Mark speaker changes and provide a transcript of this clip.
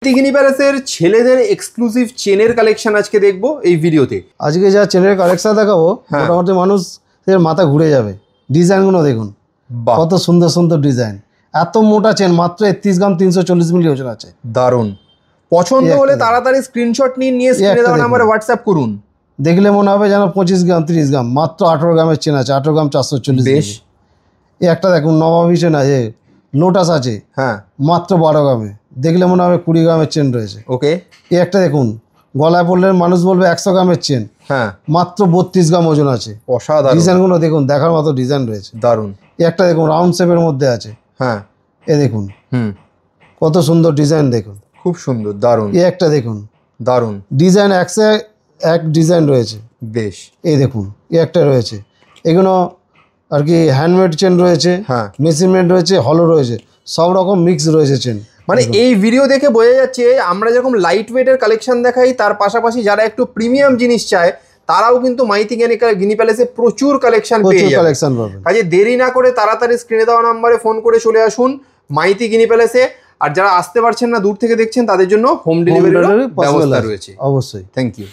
Speaker 1: গিনি প্যালেসের ছেলেদের এক্সক্লুসিভ চেনের কালেকশন আজকে দেখবো এই ভিডিওতে।
Speaker 2: আজকে যা চেনের কালেকশন দেখাবো মোটামুটি মানুষের মাথা ঘুরে যাবে। ডিজাইনগুলো দেখুন কত সুন্দর সুন্দর ডিজাইন। এত মোটা চেন, মাত্র 31 গ্রাম 340 মিলি ওজন আছে।
Speaker 1: দারুণ। পছন্দ হলে তাড়াতাড়ি স্ক্রিনশট নিয়ে স্ক্রিনে দেওয়া নম্বরে হোয়াটসঅ্যাপ করুন।
Speaker 2: দেখলে মনে হবে যেন 25 গ্রাম 30 গ্রাম, মাত্র 18 গ্রামের চেন আছে। 18 গ্রাম 440।
Speaker 1: বেশ।
Speaker 2: এই একটা দেখুন নবাবী চেন আছে, লোটাস আছে, হ্যাঁ, মাত্র 12 গ্রামে। দেখলে মনে হবে 20 গ্রামের চেন রয়েছে।
Speaker 1: ওকে।
Speaker 2: এই একটা দেখুন গলায় পড়লে মানুষ বলবে 100 গ্রামের চেন, হ্যাঁ, মাত্র 32 গ্রাম ওজন আছে।
Speaker 1: অসাধারণ।
Speaker 2: ডিজাইনগুলো দেখুন, দেখার মতো ডিজাইন রয়েছে।
Speaker 1: দারুণ।
Speaker 2: এই একটা দেখুন রাউন্ড শেপের মধ্যে আছে, হ্যাঁ, এ দেখুন কত সুন্দর ডিজাইন দেখুন, খুব সুন্দর, দারুণ। এই একটা দেখুন, দারুণ ডিজাইন, এক ডিজাইন রয়েছে। বেশ। এই দেখুন এই একটা রয়েছে। এগুলো আর কি হ্যান্ডমেড চেন রয়েছে, হ্যাঁ, মেশিন মেড রয়েছে, হলো রয়েছে, সব রকম মিক্স রয়েছে চেন।
Speaker 1: মানে এই ভিডিও দেখে বোঝা যাচ্ছে আমরা যেরকম লাইট ওয়েটের কালেকশন দেখাই, তার পাশাপাশি যারা একটু প্রিমিয়াম জিনিস চায় তারাও কিন্তু মাইতি গিনি প্যালেসে প্রচুর কালেকশন পেয়ে যাবে। কাজে দেরি না করে তাড়াতাড়ি স্ক্রিনে দেওয়া নম্বরে ফোন করে চলে আসুন মাইতি গিনি প্যালেসে। আর যারা আসতে পারছেন না, দূর থেকে দেখছেন, তাদের জন্য হোম ডেলিভারির ব্যবস্থা রয়েছে।
Speaker 2: অবশ্যই।
Speaker 1: Thank you.